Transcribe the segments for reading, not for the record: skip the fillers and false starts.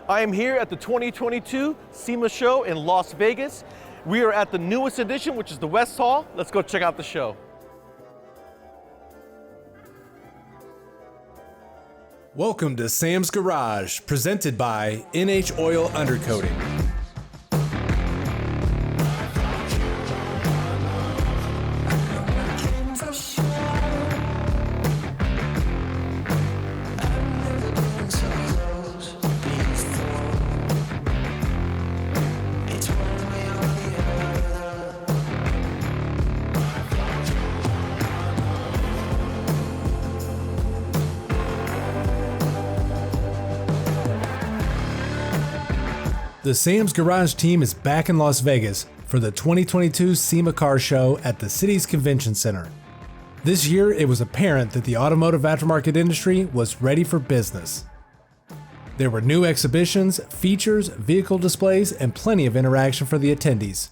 I am here at the 2022 SEMA Show in Las Vegas. We are at the newest edition, which is the West Hall. Let's go check out the show. Welcome to Sam's Garage, presented by NH Oil Undercoating. The Sam's Garage team is back in Las Vegas for the 2022 SEMA Car Show at the city's convention center. This year, it was apparent that the automotive aftermarket industry was ready for business. There were new exhibitions, features, vehicle displays, and plenty of interaction for the attendees.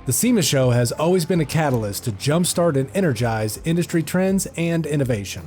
The SEMA Show has always been a catalyst to jumpstart and energize industry trends and innovation.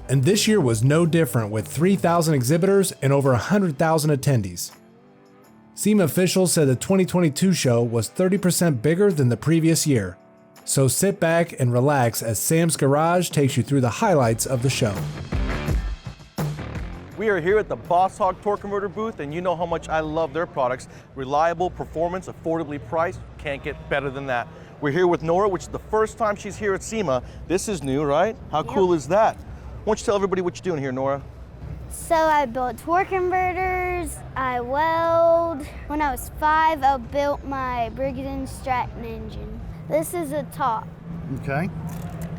And this year was no different, with 3,000 exhibitors and over 100,000 attendees. SEMA officials said the 2022 show was 30% bigger than the previous year. So sit back and relax as Sam's Garage takes you through the highlights of the show. We are here at the Boss Hog Torque Converter booth, and you know how much I love their products. Reliable performance, affordably priced, can't get better than that. We're here with Nora, which is the first time she's here at SEMA. This is new, right? How cool is that? Why don't you tell everybody what you're doing here, Nora? So I built torque converters, I weld. When I was 5, I built my Briggs & Stratton engine. This is a top. Okay.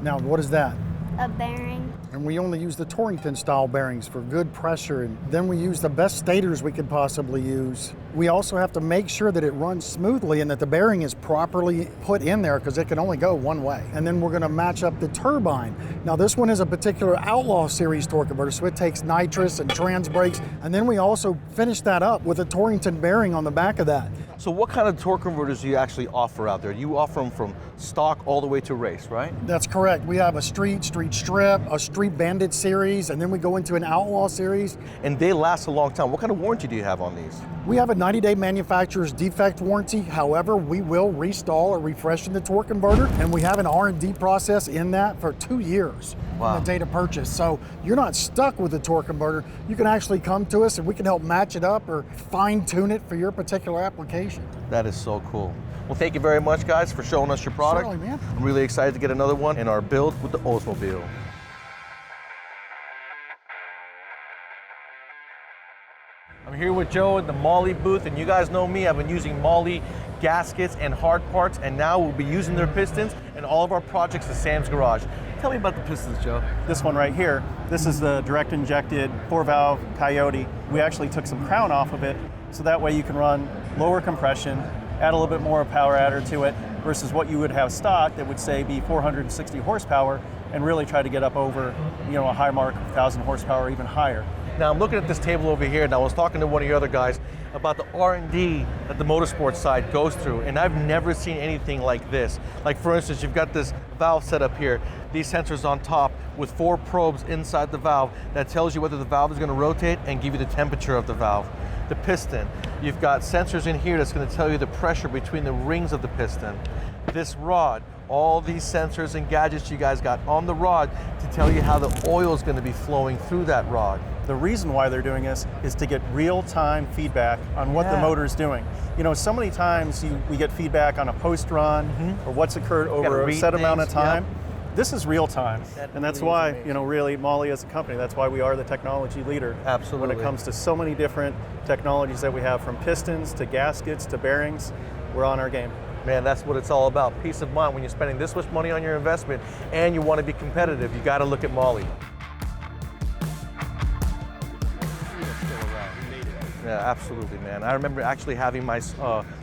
Now, what is that? A bearing. And we only use the Torrington style bearings for good pressure, and then we use the best stators we could possibly use. We also have to make sure that it runs smoothly and that the bearing is properly put in there, because it can only go one way. And then we're going to match up the turbine. Now this one is a particular Outlaw series torque converter, so it takes nitrous and trans brakes, and then we also finish that up with a Torrington bearing on the back of that. So what kind of torque converters do you actually offer out there? You offer them from stock all the way to race, right? That's correct. We have a street strip, a street bandit series, and then we go into an Outlaw series. And they last a long time. What kind of warranty do you have on these? We have a 90-day manufacturer's defect warranty. However, we will reinstall or refresh the torque converter, and we have an R&D process in that for 2 years from the date of purchase. So you're not stuck with the torque converter. You can actually come to us and we can help match it up or fine-tune it for your particular application. That is so cool. Well, thank you very much, guys, for showing us your product. Certainly, man. I'm really excited to get another one in our build with the Oldsmobile. I'm here with Joe at the Mahle booth, and you guys know me. I've been using Mahle gaskets and hard parts, and now we'll be using their pistons in all of our projects at Sam's Garage. Tell me about the pistons, Joe. This one right here, this is the direct injected 4-valve Coyote. We actually took some crown off of it, so that way you can run lower compression, add a little bit more power adder to it, versus what you would have stock that would say be 460 horsepower, and really try to get up over, a high mark of 1,000 horsepower, even higher. Now I'm looking at this table over here, and I was talking to one of your other guys about the R&D that the motorsports side goes through, and I've never seen anything like this. Like, for instance, you've got this valve set up here, these sensors on top with 4 probes inside the valve that tells you whether the valve is going to rotate and give you the temperature of the valve. The piston, you've got sensors in here that's going to tell you the pressure between the rings of the piston. This rod, all these sensors and gadgets you guys got on the rod to tell you how the oil is going to be flowing through that rod. The reason why they're doing this is to get real-time feedback on what the motor is doing. So many times we get feedback on a post-run or what's occurred over a set amount of time. This is real time, and that's why, really Mahle as a company, that's why we are the technology leader. Absolutely. When it comes to so many different technologies that we have, from pistons to gaskets to bearings, we're on our game. Man, that's what it's all about. Peace of mind when you're spending this much money on your investment and you want to be competitive. You got to look at Mahle. Yeah, absolutely, man. I remember actually having my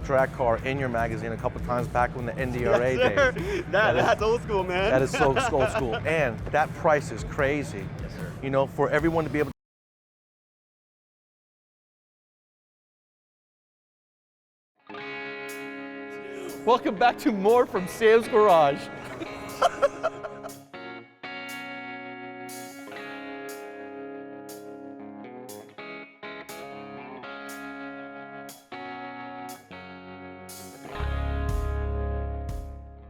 drag car in your magazine a couple times back when the NDRA days. That's old school, man. That is so old school. And that price is crazy. Yes, sir. For everyone to be able to Welcome back to more from Sam's Garage.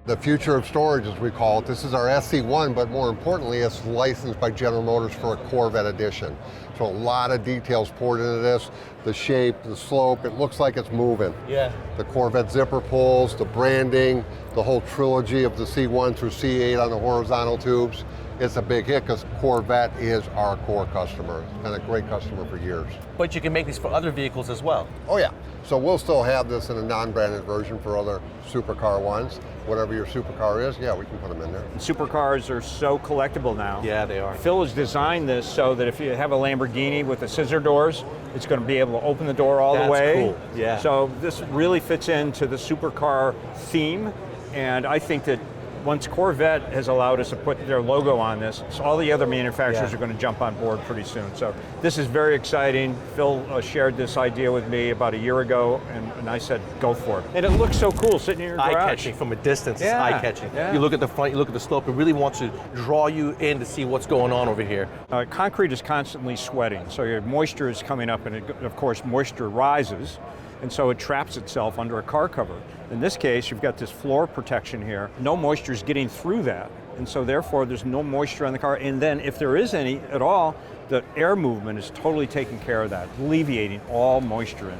The future of storage, as we call it. This is our SE1, but more importantly, it's licensed by General Motors for a Corvette edition. So a lot of details poured into this. The shape, the slope, it looks like it's moving. Yeah. The Corvette zipper pulls, the branding, the whole trilogy of the C1 through C8 on the horizontal tubes. It's a big hit because Corvette is our core customer. It's been a great customer for years. But you can make these for other vehicles as well. Oh yeah, so we'll still have this in a non-branded version for other supercar ones. Whatever your supercar is, yeah, we can put them in there. Supercars are so collectible now. Yeah, they are. Phil has designed this so that if you have a Lamborghini with the scissor doors, it's going to be able to open the door all the way. That's cool, yeah. So this really fits into the supercar theme, and I think that once Corvette has allowed us to put their logo on this, so all the other manufacturers are going to jump on board pretty soon. So this is very exciting. Phil shared this idea with me about a year ago, and I said, go for it. And it looks so cool sitting in your garage. Eye-catching from a distance, Yeah, it's eye-catching. yeah. You look at the front, you look at the slope, it really wants to draw you in to see what's going on over here. Concrete is constantly sweating, so your moisture is coming up, and of course moisture rises, and so it traps itself under a car cover. In this case, you've got this floor protection here. No moisture is getting through that, and so therefore there's no moisture on the car, and then if there is any at all, the air movement is totally taking care of that, alleviating all moisture in.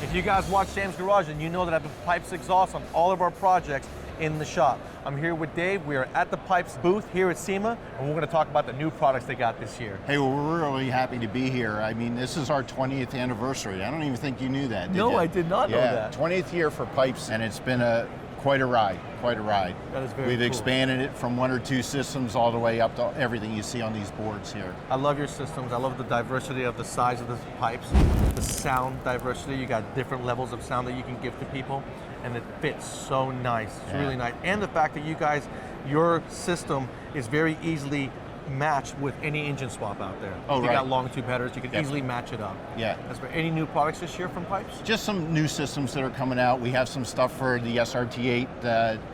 If you guys watch Sam's Garage, then you know that I have pipes exhaust on all of our projects in the shop. I'm here with Dave. We are at the Pipes booth here at SEMA, and we're going to talk about the new products they got this year. Hey, well, we're really happy to be here. I mean, this is our 20th anniversary. I don't even think you knew that, did you? No, I did not know Yeah, that. 20th year for Pipes, and it's been quite a ride. That is very We've cool. expanded it from 1 or 2 systems all the way up to everything you see on these boards here. I love your systems. I love the diversity of the size of the pipes, the sound diversity. You got different levels of sound that you can give to people, and it fits so nice. It's really nice. And the fact that you guys, your system is very easily matched with any engine swap out there. Oh, you right. got long tube headers, you can Yep. easily match it up. Yeah. That's right. Any new products this year from Pipes? Just some new systems that are coming out. We have some stuff for the SRT8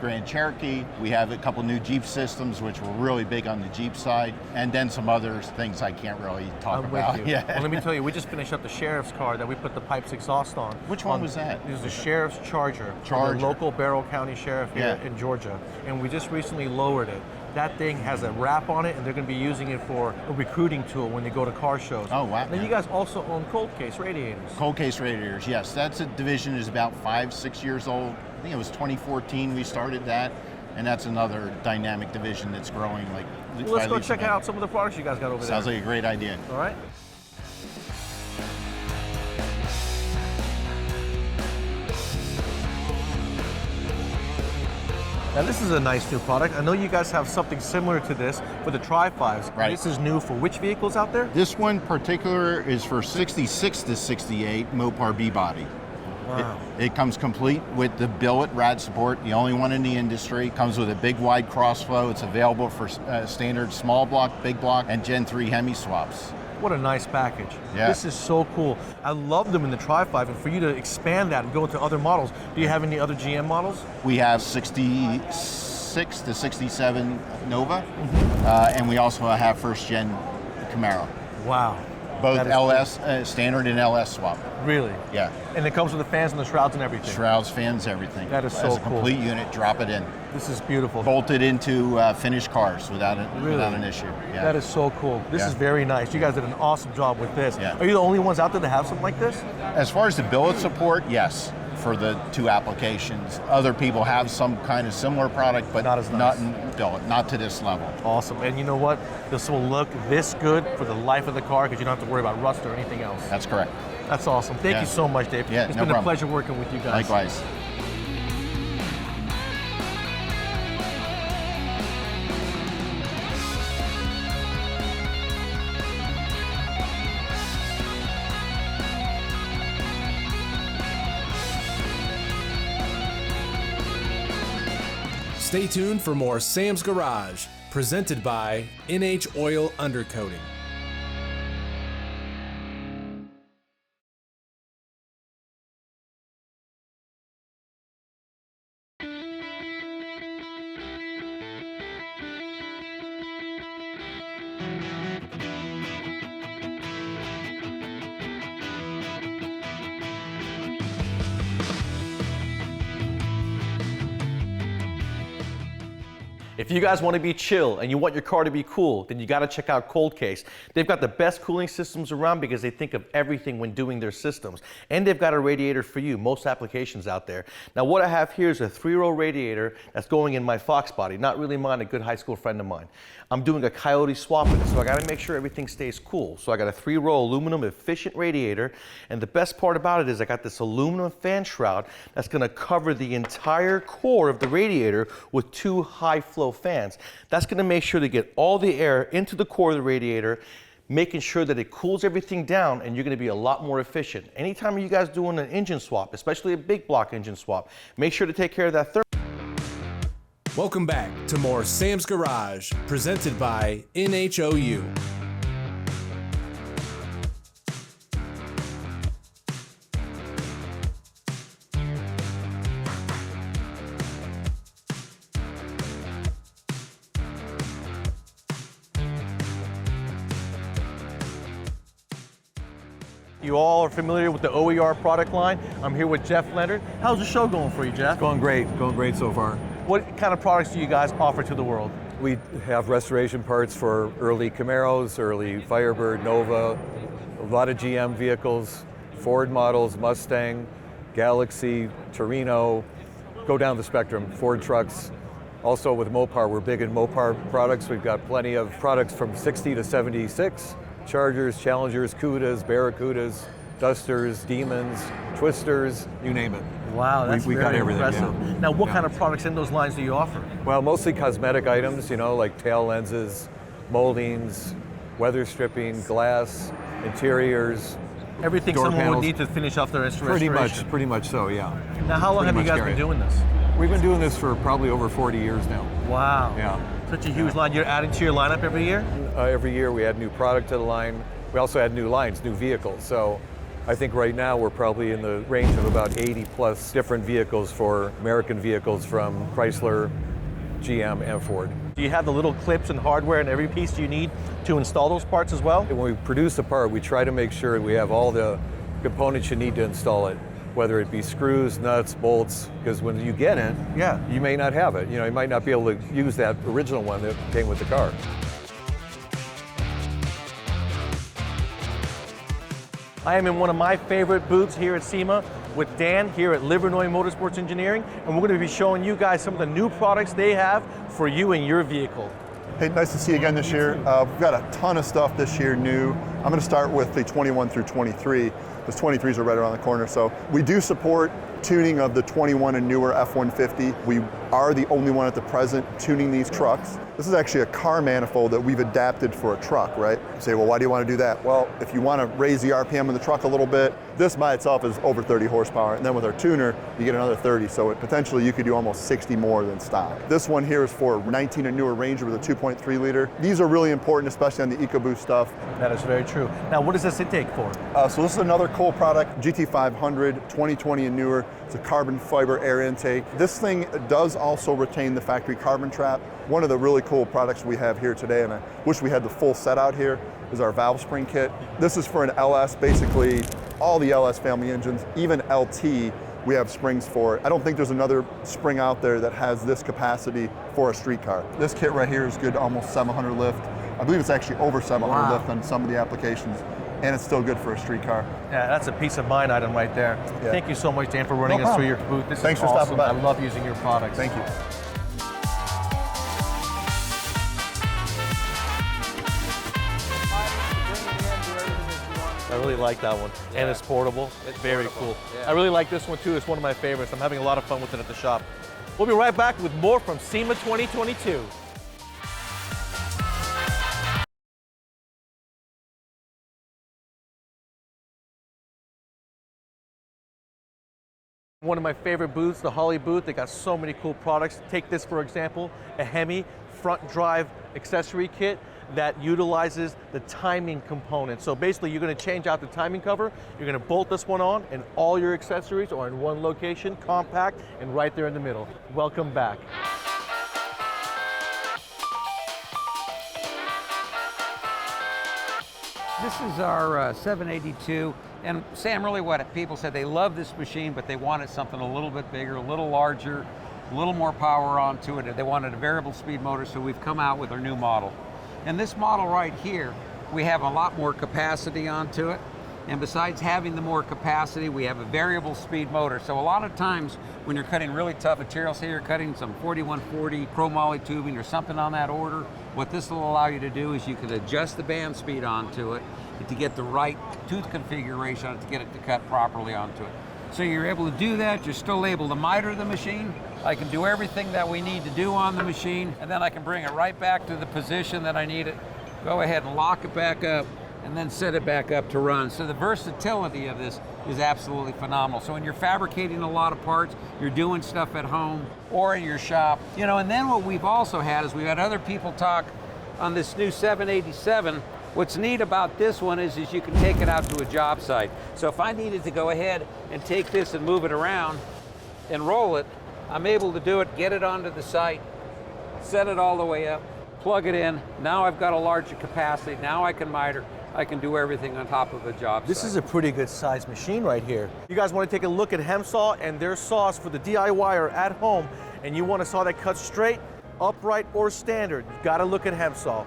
Grand Cherokee. We have a couple new Jeep systems, which were really big on the Jeep side, and then some other things I can't really talk I'm about. with you. Yeah. Well, let me tell you, we just finished up the sheriff's car that we put the Pipes exhaust on. Which one was that? It was the sheriff's Charger. Charger. The local Barrow County sheriff here Yeah. in Georgia. And we just recently lowered it. That thing has a wrap on it, and they're going to be using it for a recruiting tool when they go to car shows. Oh, wow. Then you guys also own cold case radiators. Cold case radiators, yes. That's a division is about 5-6 years old. I think it was 2014 we started that, and that's another dynamic division that's growing like. Well, let's by go leaps check and out some of the products you guys got over bounds. Sounds there. like a great idea. All right. Now this is a nice new product. I know you guys have something similar to this for the Tri-5s. Right. This is new for which vehicles out there? This one particular is for 66 to 68 Mopar B-body. Wow. It comes complete with the billet rad support, the only one in the industry. Comes with a big wide crossflow. It's available for standard small block, big block, and Gen 3 Hemi swaps. What a nice package. Yeah. This is so cool. I love them in the Tri-5, and for you to expand that and go into other models, do you have any other GM models? We have 66 to 67 Nova, and we also have first gen Camaro. Wow. Both That is LS, standard and LS swap. Really? Yeah. And it comes with the fans and the shrouds and everything. Shrouds, fans, everything. That is so As a cool. complete unit, drop it in. This is beautiful. Bolted into finished cars without an issue. Yeah. That is so cool. This Yeah. is very nice. You guys did an awesome job with this. Yeah. Are you the only ones out there that have something like this? As far as the billet support, yes, for the 2 applications. Other people have some kind of similar product, but Not as nice. not in billet, not to this level. Awesome. And you know what? This will look this good for the life of the car because you don't have to worry about rust or anything else. That's correct. That's awesome. Thank Yeah. you so much, Dave. Yeah, It's no been a problem. pleasure working with you guys. Likewise. Stay tuned for more Sam's Garage, presented by NH Oil Undercoating. If you guys want to be chill and you want your car to be cool, then you got to check out Cold Case. They've got the best cooling systems around because they think of everything when doing their systems. And they've got a radiator for you, most applications out there. Now what I have here is a 3-row radiator that's going in my Fox body, not really mine, a good high school friend of mine. I'm doing a Coyote swap in it, so I got to make sure everything stays cool. So I got a 3-row aluminum efficient radiator, and the best part about it is I got this aluminum fan shroud that's going to cover the entire core of the radiator with 2 high flow fans. That's going to make sure to get all the air into the core of the radiator, making sure that it cools everything down, and you're going to be a lot more efficient. Anytime you guys doing an engine swap, especially a big block engine swap, make sure to take care of that thermal. Welcome back to more Sam's Garage, presented by NHOU. You all are familiar with the OER product line. I'm here with Jeff Leonard. How's the show going for you, Jeff? Going great so far. What kind of products do you guys offer to the world? We have restoration parts for early Camaros, early Firebird, Nova, a lot of GM vehicles, Ford models, Mustang, Galaxy, Torino, go down the spectrum, Ford trucks. Also with Mopar, we're big in Mopar products. We've got plenty of products from 60 to 76, Chargers, Challengers, Cudas, Barracudas, Dusters, Demons, Twisters, you name it. Wow, that's we very got everything, impressive. yeah. Now, what kind of products in those lines do you offer? Well, mostly cosmetic items, you know, like tail lenses, moldings, weather stripping, glass, interiors. Everything door someone panels. would need to finish off their Pretty restoration. much so, yeah. Now, how long Pretty have you much guys carry been it. doing this? We've been doing this for probably over 40 years now. Wow. Yeah. Such a huge line. You're adding to your lineup every year? Every year we add new product to the line. We also add new lines, new vehicles. So I think right now we're probably in the range of about 80 plus different vehicles for American vehicles from Chrysler, GM, and Ford. Do you have the little clips and hardware and every piece you need to install those parts as well? When we produce a part, we try to make sure we have all the components you need to install it, whether it be screws, nuts, bolts, because when you get it, Yeah. you may not have it. You know, you might not be able to use that original one that came with the car. I am in one of my favorite booths here at SEMA with Dan here at Livernois Motorsports Engineering, and we're going to be showing you guys some of the new products they have for you and your vehicle. Hey, nice to see you again this year. We've got a ton of stuff this year new. I'm going to start with the 21 through 23. Those 23s are right around the corner. So we do support tuning of the 21 and newer F-150. We are the only one at the present tuning these trucks. This is actually a car manifold that we've adapted for a truck, right? You say, well, why do you want to do that? Well, if you want to raise the RPM in the truck a little bit, this by itself is over 30 horsepower. And then with our tuner, you get another 30. So potentially you could do almost 60 more than stock. This one here is for 19 and newer Ranger with a 2.3 liter. These are really important, especially on the EcoBoost stuff. That is very true. Now, what is this intake for? So this is another cool product, GT500, 2020 and newer. It's a carbon fiber air intake. This thing does also retain the factory carbon trap. One of the really cool products we have here today, and I wish we had the full set out here, is our valve spring kit. This is for an LS, basically all the LS family engines, even LT, we have springs for it. I don't think there's another spring out there that has this capacity for a street car. This kit right here is good to almost 700 lift. I believe it's actually over 700 lift on some of the applications, and it's still good for a street car. Yeah, that's a peace of mind item right there. Yeah. Thank you so much, Dan, for running No us through problem. your booth. This Thanks is for awesome. stopping by. I love using your products. Thank you. I really like that one. And it's portable. It's very cool. I really like this one too. It's one of my favorites. I'm having a lot of fun with it at the shop. We'll be right back with more from SEMA 2022. One of my favorite booths, the Holly booth. They got so many cool products. Take this for example, a Hemi front drive accessory kit that utilizes the timing component. So basically you're going to change out the timing cover, you're going to bolt this one on, and all your accessories are in one location, compact, and right there in the middle. Welcome back. This is our 782, and Sam, really what people said, they love this machine, but they wanted something a little bit bigger, a little larger. a little more power onto it. They wanted a variable speed motor, so we've come out with our new model. And this model right here, we have a lot more capacity onto it. And besides having the more capacity, we have a variable speed motor. So a lot of times when you're cutting really tough materials, say you're cutting some 4140 chromoly tubing or something on that order, what this will allow you to do is you can adjust the band speed onto it to get the right tooth configuration on it to get it to cut properly onto it. So you're able to do that. You're still able to miter the machine. I can do everything that we need to do on the machine, and then I can bring it right back to the position that I need it. Go ahead and lock it back up, and then set it back up to run. So the versatility of this is absolutely phenomenal. So when you're fabricating a lot of parts, you're doing stuff at home or in your shop, and then what we've also had is we've had other people talk on this new 787. What's neat about this one is you can take it out to a job site. So if I needed to go ahead and take this and move it around and roll it, I'm able to do it, get it onto the site, set it all the way up, plug it in. Now I've got a larger capacity. Now I can miter. I can do everything on top of a job This site. is a pretty good size machine right here. You guys want to take a look at Hemsaw and their saws for the DIYer at home, and you want a saw that cuts straight, upright, or standard, you got to look at Hemsaw.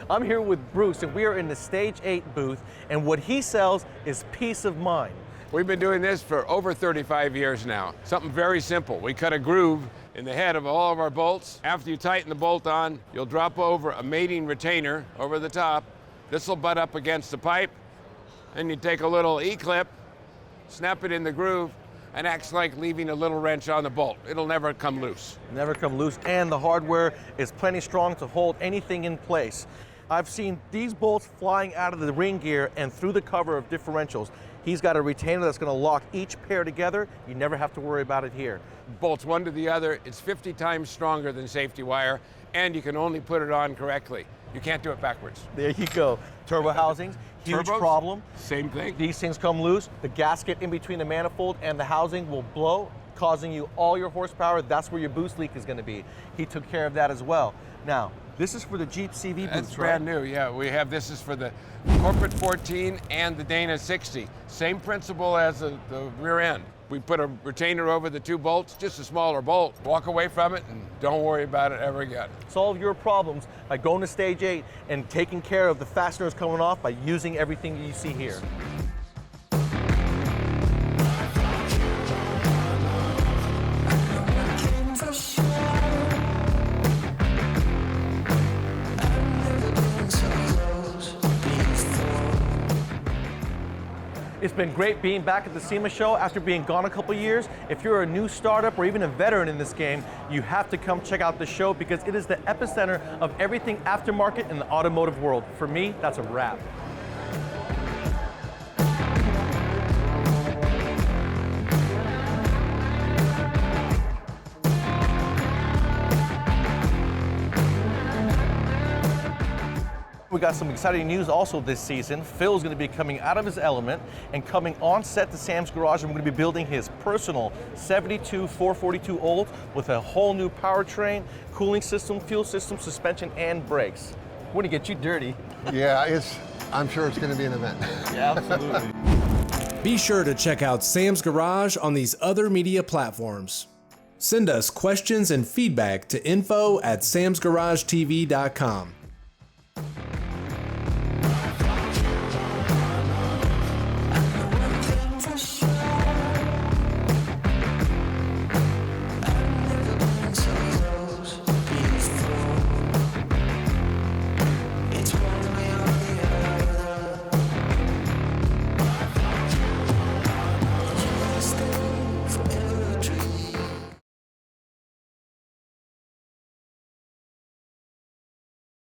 I'm here with Bruce, and we are in the Stage 8 booth, and what he sells is peace of mind. We've been doing this for over 35 years now. Something very simple. We cut a groove in the head of all of our bolts. After you tighten the bolt on, you'll drop over a mating retainer over the top. This will butt up against the pipe, and you take a little E-clip, snap it in the groove, and acts like leaving a little wrench on the bolt. It'll never come loose. Never come loose, and the hardware is plenty strong to hold anything in place. I've seen these bolts flying out of the ring gear and through the cover of differentials. He's got a retainer that's going to lock each pair together. You never have to worry about it here. Bolts one to the other. It's 50 times stronger than safety wire, and you can only put it on correctly. You can't do it backwards. There you go. Turbo housings, huge Turbos, problem. Same thing. These things come loose. The gasket in between the manifold and the housing will blow, causing you all your horsepower. That's where your boost leak is going to be. He took care of that as well. Now, this is for the Jeep CV boots, That's right? brand new, yeah. We have, this is for the Corporate 14 and the Dana 60. Same principle as the rear end. We put a retainer over the two bolts, just a smaller bolt. Walk away from it and don't worry about it ever again. Solve your problems by going to Stage 8 and taking care of the fasteners coming off by using everything you see here. It's been great being back at the SEMA Show after being gone a couple years. If you're a new startup or even a veteran in this game, you have to come check out the show because it is the epicenter of everything aftermarket in the automotive world. For me, that's a wrap. We got some exciting news also this season. Phil's going to be coming out of his element and coming on set to Sam's Garage, and we're going to be building his personal 72 442 Old with a whole new powertrain, cooling system, fuel system, suspension, and brakes. We're going to get you dirty. Yeah, I'm sure it's going to be an event. Yeah, absolutely. Be sure to check out Sam's Garage on these other media platforms. Send us questions and feedback to info@samsgaragetv.com.